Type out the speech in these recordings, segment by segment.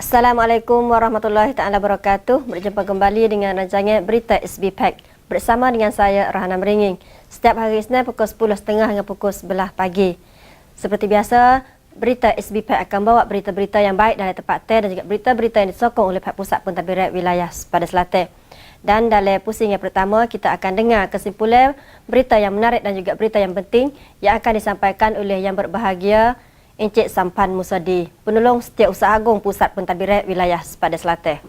Assalamualaikum warahmatullahi taala wabarakatuh. Berjumpa kembali dengan rancangan Berita SB Pack bersama dengan saya Rahana Meringing. Setiap hari Isnin pukul 10.30 hingga pukul 11 pagi. Seperti biasa, Berita SB Pack akan bawa berita-berita yang baik dari tempat dan juga berita-berita yang disokong oleh Pihak Pusat Pentadbiran Wilayah Sepadan Selatan. Dan dalam pusing yang pertama, kita akan dengar kesimpulan berita yang menarik dan juga berita yang penting yang akan disampaikan oleh yang berbahagia Encik Sampan Musadi, Penolong Setiausaha Agung Pusat Pentadbiran Wilayah Sepadan Selatan.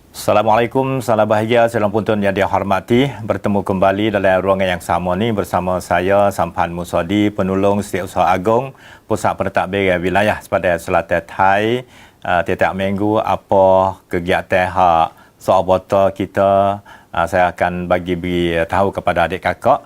Assalamualaikum, salam bahagia, salam puntun yang dihormati. Bertemu kembali dalam ruangan yang sama ni bersama saya Sampan Musadi, Penolong Setiausaha Agung Pusat Pentadbiran Wilayah Sepadan Selatan Thai. Tiap minggu apa kegiatan hak soal kita, saya akan beri tahu kepada adik kakak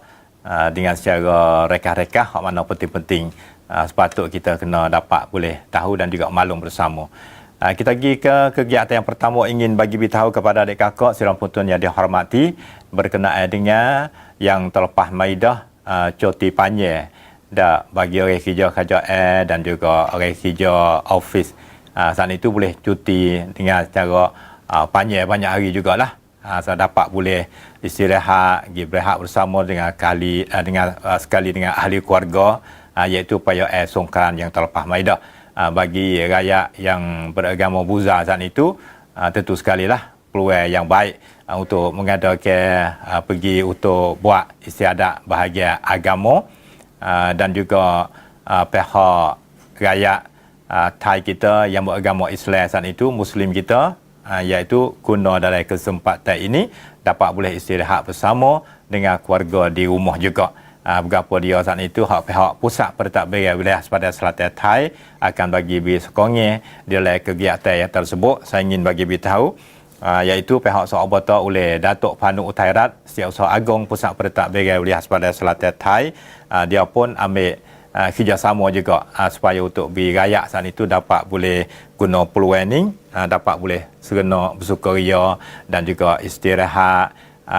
dengan secara rekah-rekah hak mana penting-penting sepatut kita kena dapat boleh tahu dan juga maklum bersama. Kita pergi ke kegiatan yang pertama, ingin bagi beritahu kepada adik kakak siram puntun yang dihormati berkenaan dengan yang terlepas maidah cuti panjang dak bagi orang kerja kerajaan dan juga orang kerja office. Saat itu boleh cuti dengan cara panjang banyak hari jugalah. Saya dapat boleh istirahat, pergi berehat bersama dengan sekali dengan ahli keluarga, iaitu perayaan Songkran yang terlepas maidah. Bagi rakyat yang beragama Buddha saat itu, tentu sekali lah peluang yang baik untuk mengadakan pergi untuk buat istiadat bahagian agama, dan juga pihak rakyat Thai kita yang beragama Islam saat itu, Muslim kita, iaitu guna dalam kesempatan ini dapat boleh istirahat bersama dengan keluarga di rumah juga. Berapa dia saat itu pihak Pusat Pentadbiran Wilayah Sepadan Selatan Thai akan bagi sokongan dalam kegiatan yang tersebut. Saya ingin bagi beritahu iaitu pihak soal oleh Datuk Panu Uthairat, Setiausaha Agung Pusat Pentadbiran Wilayah Sepadan Selatan Thai, dia pun ambil kerjasama juga supaya untuk rakyat saat itu dapat boleh guna peluang ni, dapat boleh serentak bersukaria dan juga istirahat,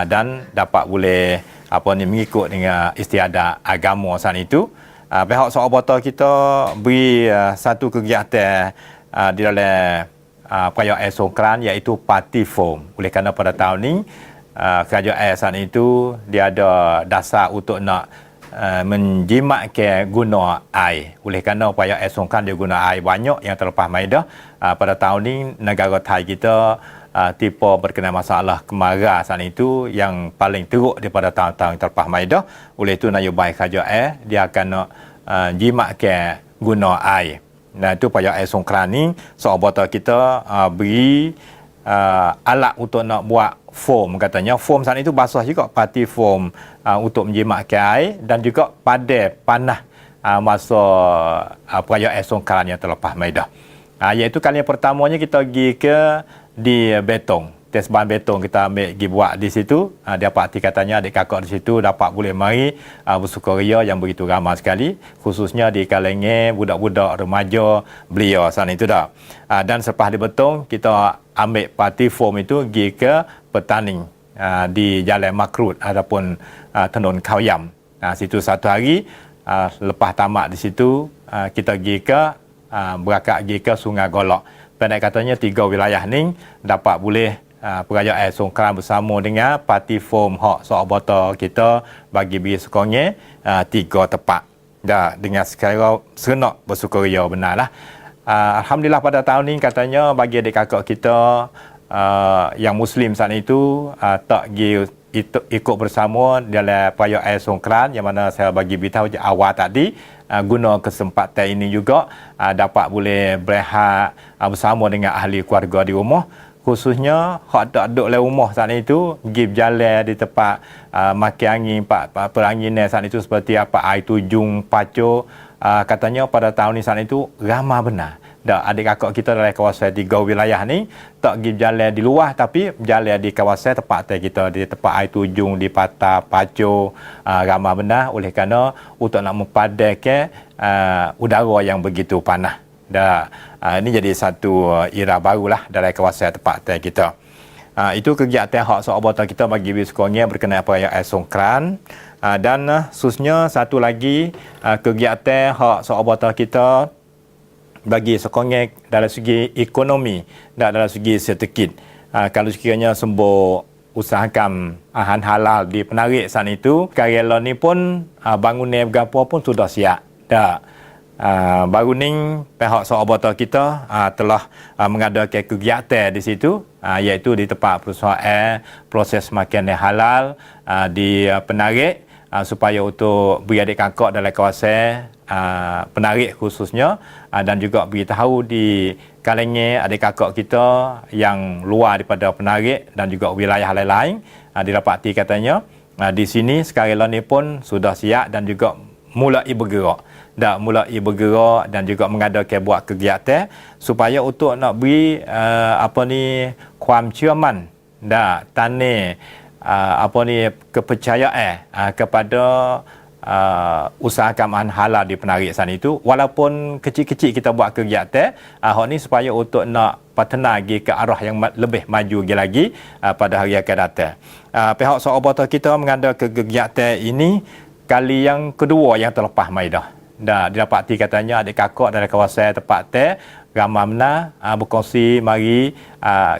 dan dapat boleh mengikut dengan istiadat agama saat itu. Pihak soal kita beri satu kegiatan di dalam perayaan Songkran, iaitu party foam. Oleh kerana pada tahun ni kerajaan saat itu dia ada dasar untuk nak menjimatkan guna air. Oleh kerana perayaan Songkran dia guna air banyak yang terlepas maidah. Pada tahun ni negara Thai kita tipe berkenaan masalah kemarau saat itu yang paling teruk daripada tahun-tahun terlepas maidah. Oleh itu nayubai kerajaan dia akan nak jimatkan guna air. Nah, itu perayaan Songkran ni soal botol kita beri alat untuk nak buat foam, katanya foam saat itu basah juga, party foam untuk menjimatkan air dan juga pada panas masa perayaan Songkran yang terlepas maidah. Iaitu kali yang pertamanya kita pergi ke di Betong, tes bahan betong kita ambil pergi buat di situ. Dia parti katanya adik kakak di situ dapat boleh mari bersukaria yang begitu ramai sekali, khususnya di kalangan budak-budak remaja belia sana itu dah. Dan selepas di Betong kita ambil parti form itu pergi ke Petaning di Jalan Makrut ataupun Tenun Kawyam. Situ satu hari. Lepas tamat di situ kita pergi ke berangkat pergi ke Sungai Golok. Pendek katanya 3 wilayah ni dapat boleh perayaan Songkran bersama dengan parti foam hak soal botol kita bagi beri sokongan 3 tempat. Dah dengan secara serentak bersukaria benarlah. Alhamdulillah pada tahun ni katanya bagi adik kakak kita yang Muslim saat itu tak pergi ikut bersama dalam perayaan Songkran, yang mana saya bagi beritahu awal tadi, guna kesempatan ini juga dapat boleh berehat bersama dengan ahli keluarga di rumah, khususnya hak tak duduk dalam rumah saat itu pergi berjalan di tempat makan angin, peranginan saat itu seperti air tujung, pacu. Katanya pada tahun ni saat itu ramai benar. Adik kakak kita dalam kawasan 3 wilayah ni tak pergi berjalan di luar, tapi berjalan di kawasan tempat kita, di tempat air tujung, di patah, pacu, ramai benar. Oleh kerana untuk nak mempadankan udara yang begitu panas. Ini jadi satu era barulah dalam kawasan tempat kita. Itu kegiatan hak soal botol kita bagi sokongan berkenaan perayaan Songkran. Dan khususnya satu lagi kegiatan hak soal botol kita bagi sokongek dalam segi ekonomi dan dalam segi sedikit. Kalau sekiranya sembuh usahakan ahan halal di penarik saat itu, karela ni pun bangunan berapa pun sudah siap. Dah. Baru ni pihak Sahabat kita telah mengadakan kegiatan di situ, iaitu di tempat perusahaan proses makanan halal di penarik, supaya untuk beradik kakak dalam kawasan penarik khususnya, dan juga beritahu di kalangan adik kakak kita yang luar daripada penarik dan juga wilayah lain-lain, didapati katanya di sini sekarang ni pun sudah siap dan juga mulai bergerak. Dah mulai bergerak dan juga mengadakan buat kegiatan supaya untuk nak beri keamanan dah tanah kepercayaan kepada usaha keamanan halal di penarik sana itu, walaupun kecil-kecil kita buat kegiatan hak ni supaya untuk nak patena lagi ke arah yang lebih maju lagi pada hari akan datang. Pihak Sahabat kita mengadakan kegiatan ini kali yang kedua yang terlepas mai dah. Dah didapati katanya adik kakak dalam kawasan tempat ramai mana berkongsi mari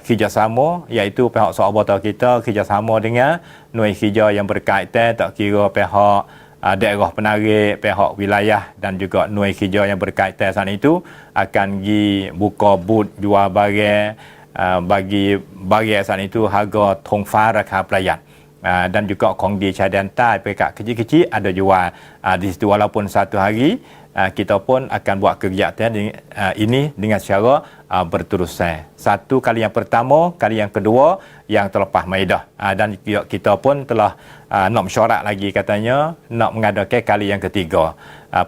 kerjasama, iaitu pihak Sahabat kita kerjasama dengan nuai kerja yang berkaitan, tak kira pihak daerah penarik, pihak wilayah dan juga nuai kerja yang berkaitan sana itu akan pergi buka booth jual barang, bagi barang sana itu harga tongfa rakam pelayan. Dan juga kongdi cadan tai pekat kecil-kecil ada jual di situ, walaupun satu hari kita pun akan buat kegiatan ini dengan secara berterusan. Satu kali yang pertama, kali yang kedua yang terlepas maidah, dan kita pun telah nak mesyuarat lagi katanya nak mengadakan kali yang ketiga.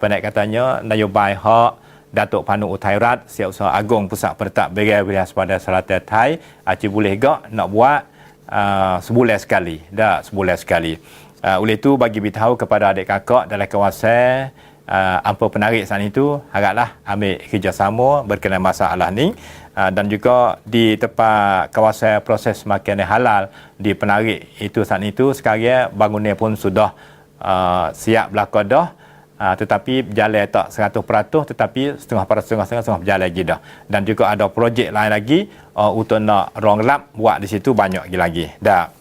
Pendek katanya nayubai hak Datuk Panu Uthairat Setiausaha Agong Pusat Pentadbiran Wilayah Sepadan Selatan Thai boleh gak nak buat sebulan sekali. Dah sebulan sekali. Oleh itu bagi beritahu kepada adik kakak dalam kawasan apa penarik saat itu, haraplah ambil kerjasama berkenaan masalah ni, dan juga di tempat kawasan proses makanan halal di penarik itu saat itu sekarang bangunan pun sudah siap belaka dah. Tetapi berjalan tak 100%, tetapi setengah berjalan lagi dah. Dan juga ada projek lain lagi untuk nak rong lap buat di situ banyak lagi. Dah.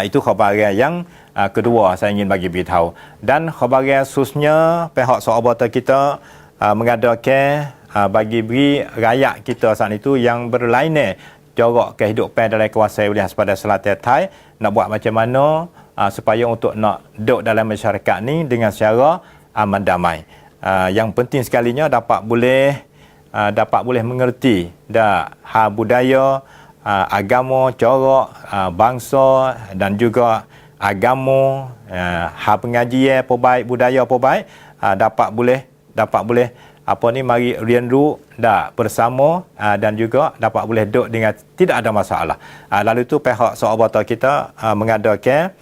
Itu khabar yang kedua saya ingin bagi beritahu. Dan khabar khususnya pihak Sahabat kita mengadakan bagi beri rakyat kita saat itu yang berlainan corak kehidupan dalam kawasan wilayah Sepadan Selatan Thai, nak buat macam mana supaya untuk nak duduk dalam masyarakat ni dengan secara aman damai. Yang penting sekalinya dapat boleh mengerti dah hal budaya, agama, corak, bangsa dan juga agama, hal pengajian apa baik, budaya apa baik, dapat boleh mari rindu dah bersama, dan juga dapat boleh duduk dengan tidak ada masalah. Lalu itu pihak Sahabat kita mengadakan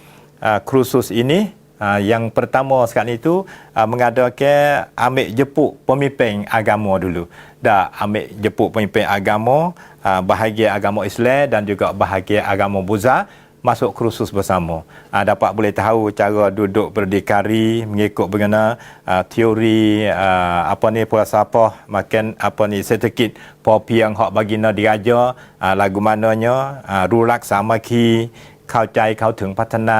kursus ini, yang pertama sekali itu mengadakan ambil jemput pemimpin agama dulu. Dah ambil jemput pemimpin agama, bahagian agama Islam dan juga bahagian agama Buddha masuk kursus bersama. Dapat boleh tahu cara duduk berdikari mengikut bagaimana teori falsafah makan sedikit popi yang hak baginda diraja, lagu mananya rulak samaki,เข้าใจเข้าถึงพัฒนา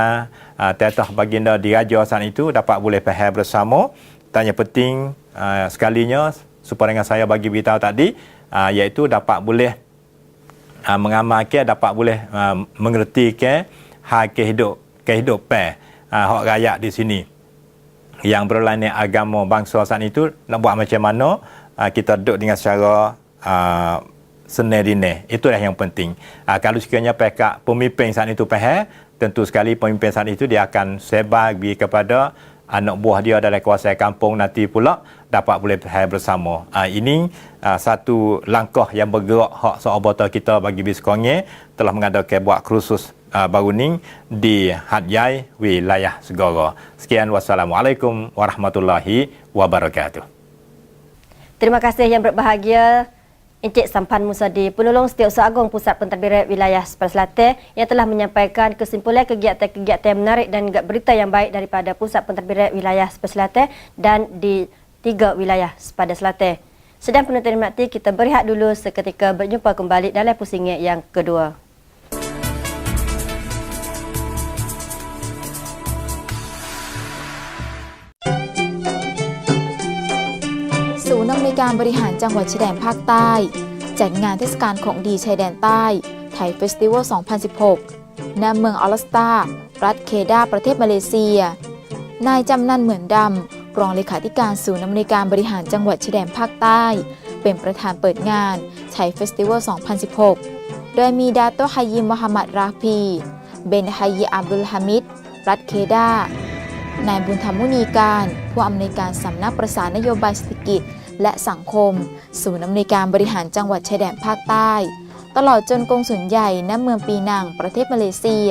tetah baginda diraja saat itu dapat boleh faham bersama. Dan yang penting sekalinya supaya dengan saya bagi beritahu tadi, iaitu dapat boleh mengamalkan, dapat boleh mengerti ke hak kehidupan hak rakyat di sini yang berlainan agama bangsa saat itu, nak buat macam mana kita duduk dengan secara senerdine. Itulah yang penting. Kalau sekiranya pihak pemimpin saat itu faham, tentu sekali pemimpin saat itu dia akan sebar kepada anak buah dia dalam kawasan kampung nanti pula dapat boleh faham bersama. Ini satu langkah yang bergerak hak Sahabat kita bagi Biskonge telah mengadakan buat kursus baru ni di Hatyai wilayah Segara. Sekian, wassalamualaikum warahmatullahi wabarakatuh. Terima kasih yang berbahagia Encik Sampan Musadi, Penolong Setiausaha Agong Pusat Pentadbiran Wilayah Sepadan Selatan yang telah menyampaikan kesimpulan kegiatan-kegiatan menarik dan berita yang baik daripada Pusat Pentadbiran Wilayah Sepadan Selatan dan di 3 wilayah Sepadan Selatan. Sedang penonton mati, kita berehat dulu seketika berjumpa kembali dalam pusingan yang kedua.ศูนย์อำนวยการบริหารจังหวัดชายแดนภาคใต้จัดงานเทศกาลของดีชายแดนใต้ไทยเฟสติวัล 2016 ณ เมืองออลสตารัฐเคดาประเทศมาเลเซียนายจำนันเหมือนดำรองเลขาธิการศูนย์อำนวยการบริหารจังหวัดชายแดนภาคใต้เป็นประธานเปิดงานไทยเฟสติวัล 2016 โดยมีดาโตฮายิมมหมัดราพีเบนฮายีอับดุลฮามิดรัฐเคดานายบุญธรรมมุนีการผู้อำนวยการสำนักประสานนโยบายเศรษฐกิจและสังคมศูนย์อำนวยการบริหารจังหวัดชายแดนภาคใต้ตลอดจนกงสุลใหญ่ณเมืองปีนังประเทศมาเลเซีย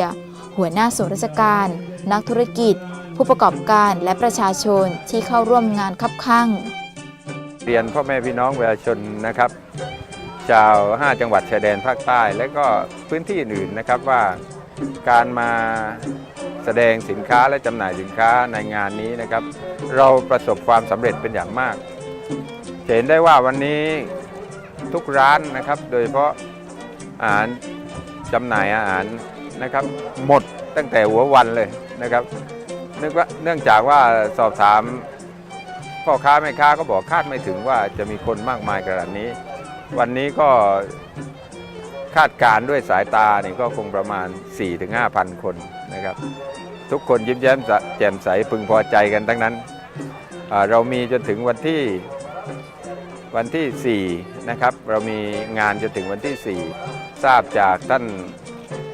หัวหน้าส่วนราชการนักธุรกิจผู้ประกอบการและประชาชนที่เข้าร่วมงานคับคั่งเรียนพ่อแม่พี่น้องประชาชนนะครับชาว5จังหวัดชายแดนภาคใต้และก็พื้นที่อื่นนะครับว่าการมาแสดงสินค้าและจำหน่ายสินค้าในงานนี้นะครับเราประสบความสำเร็จเป็นอย่างมากเห็นได้ว่าวันนี้ทุกร้านนะครับโดยเฉพาะอาหารจำหน่ายอาหารนะครับหมดตั้งแต่หัววันเลยนะครับเนื่องจากว่าสอบถามพ่อค้าแม่ค้าก็บอกคาดไม่ถึงว่าจะมีคนมากมายขนาดนี้วันนี้ก็คาดการด้วยสายตานี่ก็คงประมาณ 4-5,000 คนนะครับทุกคนยิ้มแย้มแจ่มใสพึงพอใจกันทั้งนั้นเรามีจนถึงวันที่4นะครับเรามีงานจนถึงวันที่4ทราบจากท่าน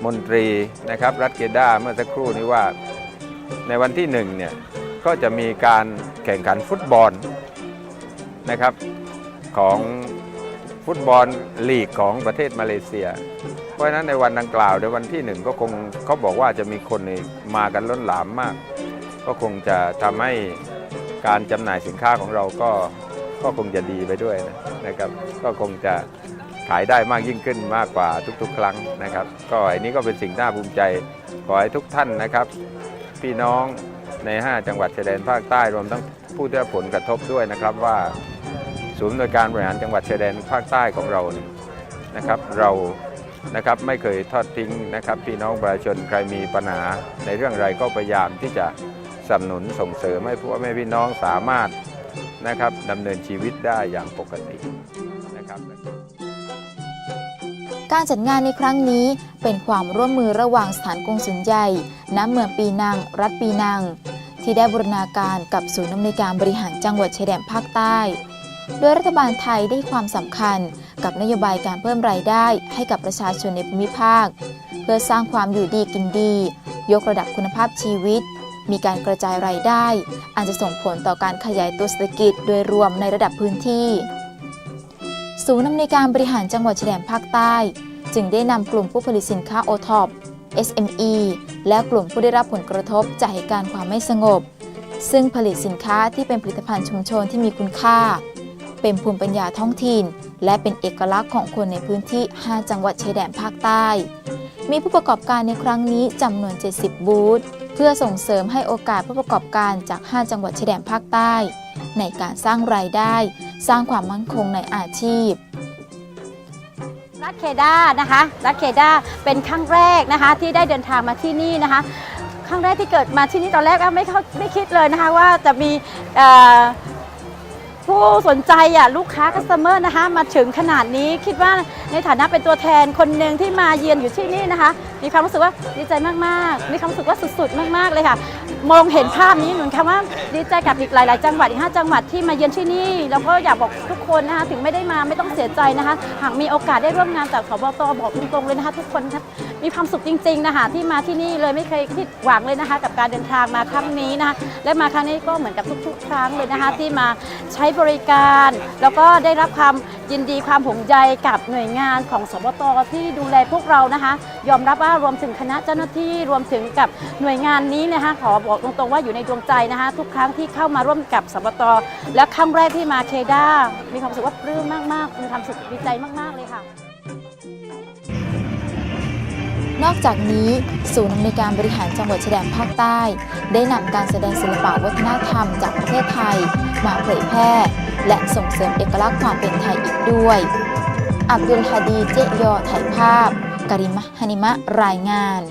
มนตรีนะครับรัฐเกด้าเมื่อสักครู่นี้ว่าในวันที่1เนี่ยก็จะมีการแข่งขันฟุตบอลนะครับของฟุตบอลลีกของประเทศมาเลเซียเพราะฉะนั้นในวันดังกล่าวในวันที่1ก็คงเขาบอกว่าจะมีคนมากันล้นหลามมากก็คงจะทำให้การจำหน่ายสินค้าของเราก็คงจะดีไปด้วยนะครับก็คงจะขายได้มากยิ่งขึ้นมากกว่าทุกๆครั้งนะครับก็อันนี้ก็เป็นสิ่งน่าภูมิใจขอให้ทุกท่านนะครับพี่น้องใน5จังหวัดชายแดนภาคใต้รวมทั้งผู้ได้รับผลกระทบด้วยนะครับว่าศูนย์อำนวยการบริหารจังหวัดชายแดนภาคใต้ของเรานะครับเรานะครับไม่เคยทอดทิ้งนะครับพี่น้องประชาชนใครมีปัญหาในเรื่องอะไรก็พยายามที่จะสนับสนุนส่งเสริมให้พ่อแม่พี่น้องสามารถนะครับดำเนินชีวิตได้อย่างปกตินะครับการจัดงานในครั้งนี้เป็นความร่วมมือระหว่างสถานกงสุลใหญ่ณเมืองปีนังรัฐปีนังที่ได้บูรณาการกับศูนย์อำนวยการบริหารจังหวัดชายแดนภาคใต้โดยรัฐบาลไทยได้ความสำคัญกับนโยบายการเพิ่มรายได้ให้กับประชาชนในภูมิภาคเพื่อสร้างความอยู่ดีกินดียกระดับคุณภาพชีวิตมีการกระจายรายได้อาจจะส่งผลต่อการขยายตัวเศรษฐกิจโดยรวมในระดับพื้นที่ศูนย์อำนวยการบริหารจังหวัดชายแดนภาคใต้จึงได้นำกลุ่มผู้ผลิตสินค้า OTOP SME และกลุ่มผู้ได้รับผลกระทบจากเหตุการณ์ความไม่สงบซึ่งผลิตสินค้าที่เป็นผลิตภัณฑ์ชุมชนที่มีคุณค่าเป็นภูมิปัญญาท้องถิ่นและเป็นเอกลักษณ์ของคนในพื้นที่5จังหวัดชายแดนภาคใต้มีผู้ประกอบการในครั้งนี้จำนวน70บูธเพื่อส่งเสริมให้โอกาสผู้ประกอบการจาก5จังหวัดชายแดนภาคใต้ในการสร้างรายได้สร้างความมั่นคงในอาชีพรัฐเคด้านะคะรัฐเคด้าเป็นครั้งแรกนะคะที่ได้เดินทางมาที่นี่นะคะครั้งแรกที่เกิดมาที่นี่ตอนแรกไม่คิดเลยนะคะว่าจะมีผู้สนใจลูกค้าคัสเตอร์นะคะมาถึงขนาดนี้คิดว่าในฐานะเป็นตัวแทนคนหนึ่งที่มาเยือนอยู่ที่นี่นะคะมีความรู้สึกว่าดีใจมากๆมีความรู้สึกว่าสุดๆมากๆเลยค่ะมองเห็นภาพนี้หนุนคำว่าดีใจกับอีกหลายๆจังหวัดอีก5จังหวัดที่มาเยือนที่นี่แล้วก็อยากบอกทุกคนนะคะถึงไม่ได้มาไม่ต้องเสียใจนะคะหากมีโอกาสได้ร่วมงานจากสบต.บอกตรงๆเลยนะคะทุกคนมีความสุขจริงๆนะคะที่มาที่นี่เลยไม่เคยคิดหวังเลยนะคะกับการเดินทางมาครั้งนี้นะคะและมาครั้งนี้ก็เหมือนกับทุกๆครั้งเลยนะคะที่มาใช้บริการแล้วก็ได้รับความยินดีความห่วงใยกับหน่วยงานของสบต.ที่ดูแลพวกเรานะคะยอมรับว่ารวมถึงคณะเจ้าหน้าที่รวมถึงกับหน่วยงานนี้นะคะขอบอกตรงๆว่าอยู่ในดวงใจนะคะทุกครั้งที่เข้ามาร่วมกับสบต.และครั้งแรกที่มาเคด้ามีความรู้สึกว่าปลื้มมากๆมีความสุขดีใจมากๆเลยค่ะ นอกจากนี้ศูนย์อำนวยการบริหารจังหวัดชายแดนภาคใต้ ได้นำการแสดงศิลปะวัฒนธรรมจากประเทศไทยมาเผยแพร่และส่งเสริมเอกลักษณ์ความเป็นไทยอีกด้วย อับดุลฮาดีเจยอถ่ายภาพการิมะฮานิมะรายงาน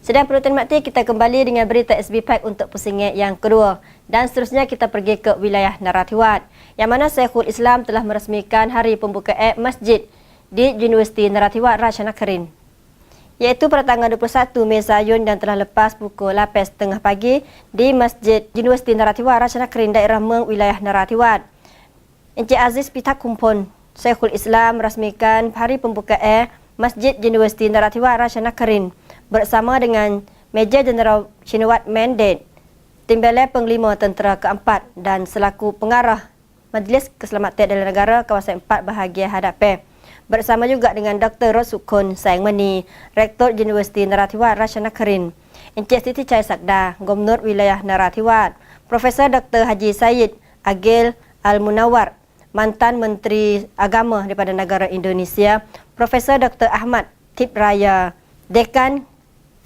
Sedang penonton mati, kita kembali dengan berita SB Pack untuk pusingan yang kedua. Dan seterusnya kita pergi ke wilayah Narathiwat, yang mana Syekhul Islam telah merasmikan hari pembukaan masjid di Universiti Narathiwat Ratchanakarin, iaitu pada tanggal 21 Mei Sayun dan telah lepas pukul 8.30 pagi di Masjid Universiti Narathiwat Ratchanakarin, daerah Meng, wilayah Narathiwat. Encik Aziz Pitak Kumpon, Syekhul Islam merasmikan hari pembukaan Masjid Universiti Narathiwat Ratchanakarin bersama dengan Major Jeneral Shinawat Mendet, Timbalan Penglima Tentera Keempat dan selaku pengarah Majlis Keselamatan Dalam Negara Kawasan 4 Bahagian Hadapan, bersama juga dengan Dr. Rosukun Sayangmani, Rektor Universiti Narathiwat Ratchanakarin, Encik Siti Chai Sakda, Gubernur Wilayah Narathiwat, Profesor Dr. Haji Syed Agil Al-Munawar, mantan Menteri Agama daripada negara Indonesia, Profesor Dr. Ahmad Tip Raya, Dekan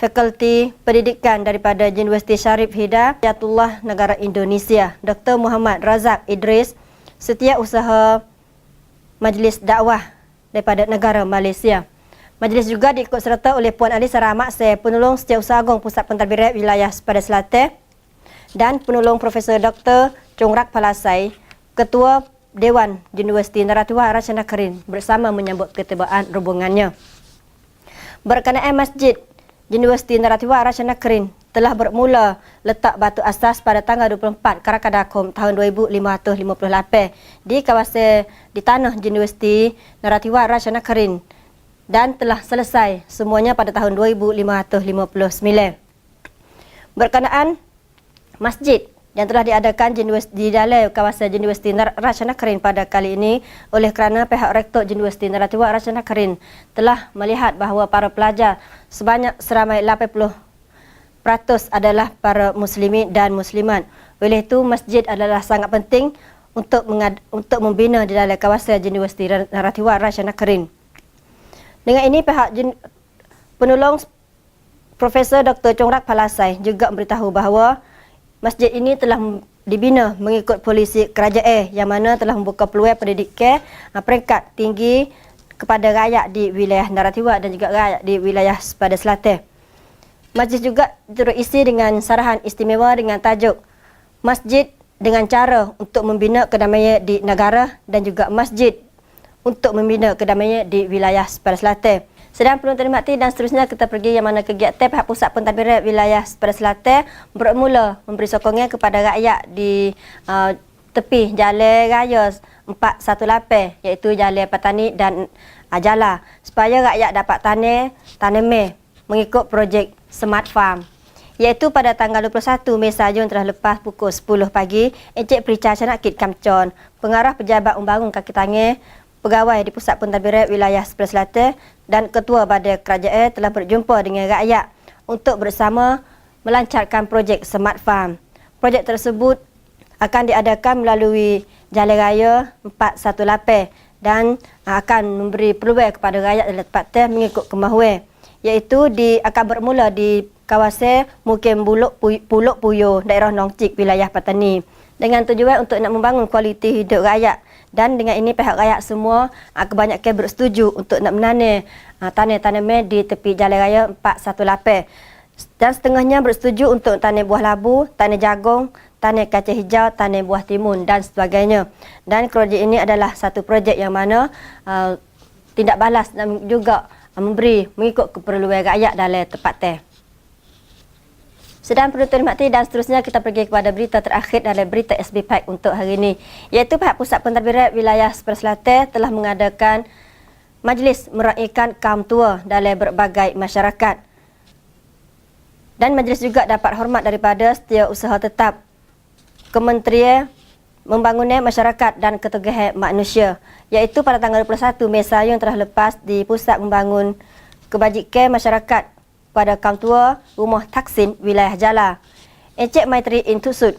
Fakulti Pendidikan daripada Universiti Syarif Hidayatullah Negara Indonesia, Dr. Muhammad Razak Idris, Setiausaha Majlis Dakwah daripada negara Malaysia. Majlis juga diikut serta oleh Puan Ali Sarah Makseh, Penolong Setiausaha Agung Pusat Pentadbiran Wilayah Sepadan Selatan, dan Penolong Profesor Dr. Chongrak Palasai, Ketua Dewan Universiti Narathiwat Ratchanakarin, bersama menyambut ketibaan rombongannya. Berkenaan masjid Universiti Narathiwat Ratchanakarin telah bermula letak batu asas pada tanggal 24 Karakadakum tahun 2558 di kawasan di tanah Universiti Narathiwat Ratchanakarin dan telah selesai semuanya pada tahun 2559. Berkenaan masjid yang telah diadakan di dalam kawasan Universiti Ratchanakarin pada kali ini, oleh kerana pihak Rektor Universiti Narathiwat Ratchanakarin telah melihat bahawa para pelajar seramai 80% adalah para muslimin dan muslimat. Oleh itu, masjid adalah sangat penting untuk membina di dalam kawasan Universiti Narathiwat Ratchanakarin. Dengan ini, pihak penolong Profesor Dr. Chongrak Palasai juga memberitahu bahawa masjid ini telah dibina mengikut polisi kerajaan yang mana telah membuka peluang pendidikan peringkat tinggi kepada rakyat di wilayah Narathiwat dan juga rakyat di wilayah Sepadan Selatan. Masjid juga terisi dengan sarahan istimewa dengan tajuk Masjid dengan cara untuk membina kedamaian di negara dan juga masjid untuk membina kedamaian di wilayah Sepadan Selatan. Sedang penonton mati, dan seterusnya kita pergi yang mana kegiatan pihak Pusat Pentadbiran Wilayah Sepadan Selatan bermula memberi sokongan kepada rakyat di tepi Jalan Raya 418, iaitu Jalan Petani dan Ajala, supaya rakyat dapat tanaman mengikut projek Smart Farm, iaitu pada tanggal 21 Mei Sayun telah lepas pukul 10 pagi. Encik Pricha Chanakit Kamchon, Pengarah Pejabat Membangun Kaki Tangan Pegawai di Pusat Pentadbiran Wilayah Sepadan Selatan dan Ketua Badan Kerajaan telah berjumpa dengan rakyat untuk bersama melancarkan projek Smart Farm. Projek tersebut akan diadakan melalui Jalan Raya 418 dan akan memberi peluang kepada rakyat dalam tempatan mengikut kemahuan, iaitu akan bermula di kawasan Mukim Puluk Puyo, daerah Nong Cik, wilayah Petani, dengan tujuan untuk nak membangun kualiti hidup rakyat. Dan dengan ini pihak rakyat semua kebanyakan bersetuju untuk nak menanam tanaman di tepi Jalan Raya 418, dan setengahnya bersetuju untuk tanam buah labu, tanam jagung, tanam kacang hijau, tanam buah timun dan sebagainya. Dan projek ini adalah satu projek yang mana tindak balas dan juga memberi mengikut keperluan rakyat dalam tempatan. Sedang penonton mati, dan seterusnya kita pergi kepada berita terakhir dalam berita SB Pack untuk hari ini, iaitu pihak Pusat Pentadbiran Wilayah Sepadan Selatan telah mengadakan majlis meraihkan kaum tua dalam berbagai masyarakat, dan majlis juga dapat hormat daripada Setiausaha Tetap Kementerian Pembangunan Masyarakat dan Ketegangan Manusia, iaitu pada tanggal 21 Mei Sayun telah lepas di Pusat Membangun Kebajikan Masyarakat pada kaum tua Rumah Taksin Wilayah Jala. Encik Maitri Intusud,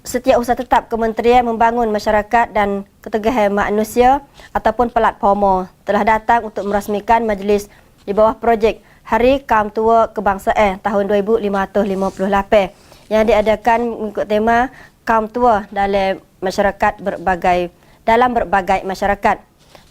Setiausaha Tetap Kementerian Membangun Masyarakat dan Ketegangan Manusia ataupun Pelat Pomo telah datang untuk merasmikan majlis di bawah projek Hari Kaum Tua Kebangsaan tahun 2558 yang diadakan mengikut tema Kaum Tua dalam berbagai masyarakat.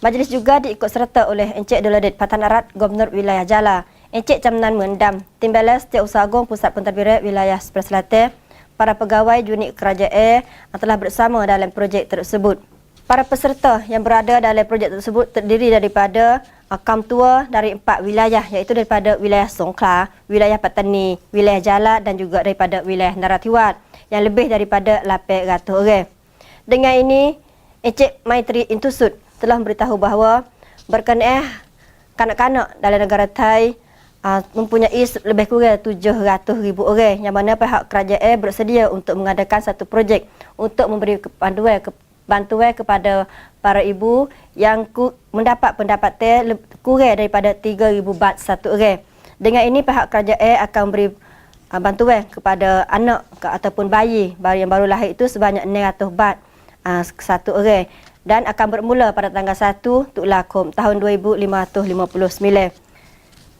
Majlis juga diikut serta oleh Encik Dulaidit Patan Arat, Gubernur Wilayah Jala, Encik Camnan Mendam, Timbalan Setiausaha Agung Pusat Pentadbiran Wilayah Sebelah Selatan, para pegawai unit kerajaan telah bersama dalam projek tersebut. Para peserta yang berada dalam projek tersebut terdiri daripada kaum tua dari 4 wilayah, iaitu daripada wilayah Songkhla, wilayah Patani, wilayah Jala dan juga daripada wilayah Narathiwat yang lebih daripada 800 orang. Dengan ini, Encik Maitri Intusud telah memberitahu bahawa berkenaan kanak-kanak dalam negara Thai mempunyai lebih kurang 700,000 orang, yang mana pihak kerajaan bersedia untuk mengadakan satu projek untuk memberi bantuan kepada para ibu yang mendapat pendapatan kurang daripada 3,000 baht satu orang. Dengan ini pihak kerajaan akan memberi bantuan kepada anak ataupun bayi yang baru lahir itu sebanyak 600 baht satu orang, dan akan bermula pada tanggal 1 Tullakum tahun 2559.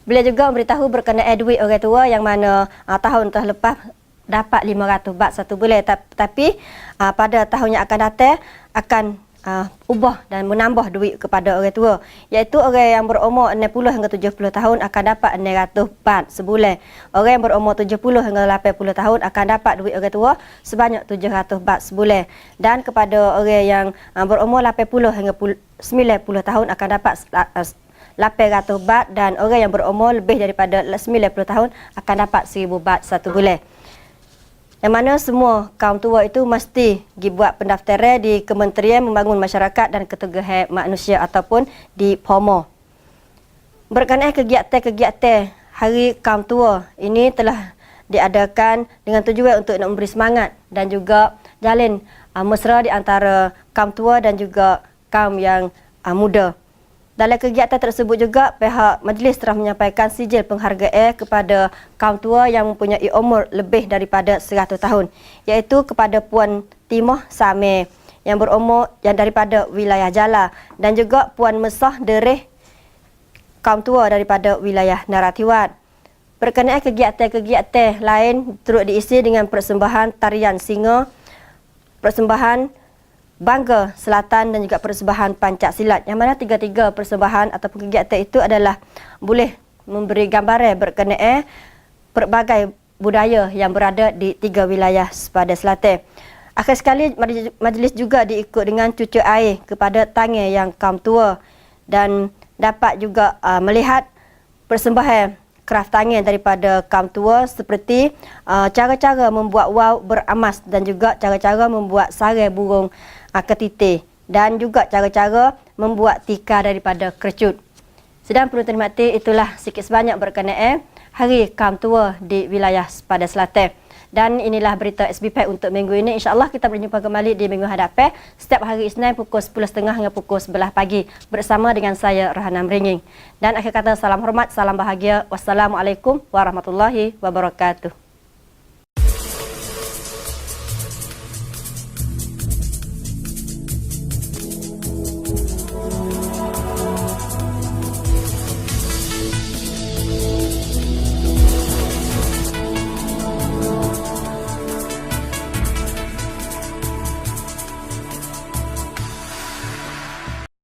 Beliau juga memberitahu berkenaan duit orang tua yang mana tahun telah lepas dapat 500 baht satu bulan, tapi pada tahun yang akan datang akan ubah dan menambah duit kepada orang tua, iaitu orang yang berumur 60 hingga 70 tahun akan dapat 600 baht sebulan. Orang yang berumur 70 hingga 80 tahun akan dapat duit orang tua sebanyak 700 baht sebulan, dan kepada orang yang berumur 80 hingga 90 tahun akan dapat 800 baht, dan orang yang berumur lebih daripada 90 tahun akan dapat 1,000 baht satu bulan. Yang mana semua kaum tua itu mesti dibuat pendaftaran di Kementerian Membangun Masyarakat dan Ketegangan Manusia ataupun di POMO. Berkenaan kegiatan-kegiatan Hari Kaum Tua ini telah diadakan dengan tujuan untuk nak memberi semangat dan juga jalin mesra di antara kaum tua dan juga kaum yang muda. Dalam kegiatan tersebut juga pihak majlis telah menyampaikan sijil penghargaan kepada kaum tua yang mempunyai umur lebih daripada 100 tahun, iaitu kepada Puan Timah Sameh yang berumur yang daripada wilayah Jala, dan juga Puan Mesah Dereh kaum tua daripada wilayah Narathiwat. Berkenaan kegiatan-kegiatan lain turut diisi dengan persembahan tarian singa, persembahan Bangga Selatan dan juga persembahan Pancak Silat, yang mana tiga-tiga persembahan ataupun kegiatan itu adalah boleh memberi gambaran berkenaan pelbagai budaya yang berada di 3 wilayah Sepada Selatan. Akhir sekali, majlis juga diikut dengan cucuk air kepada tangan yang kaum tua, dan dapat juga melihat persembahan kraft tangan daripada kaum tua seperti cara-cara membuat wau beramas dan juga cara-cara membuat sarang burung ketitik, dan juga cara-cara membuat tikar daripada kercut. Sedang penonton mati, itulah sikit sebanyak berkenaan Hari Kaum Tua di wilayah Sepada Selatan. Dan inilah berita SBPAC untuk minggu ini. InsyaAllah kita berjumpa kembali di minggu hadapan setiap hari Isnin pukul 10.30 hingga pukul 11 pagi bersama dengan saya Rahana Mringing. Dan akhir kata, salam hormat, salam bahagia. Wassalamualaikum warahmatullahi wabarakatuh.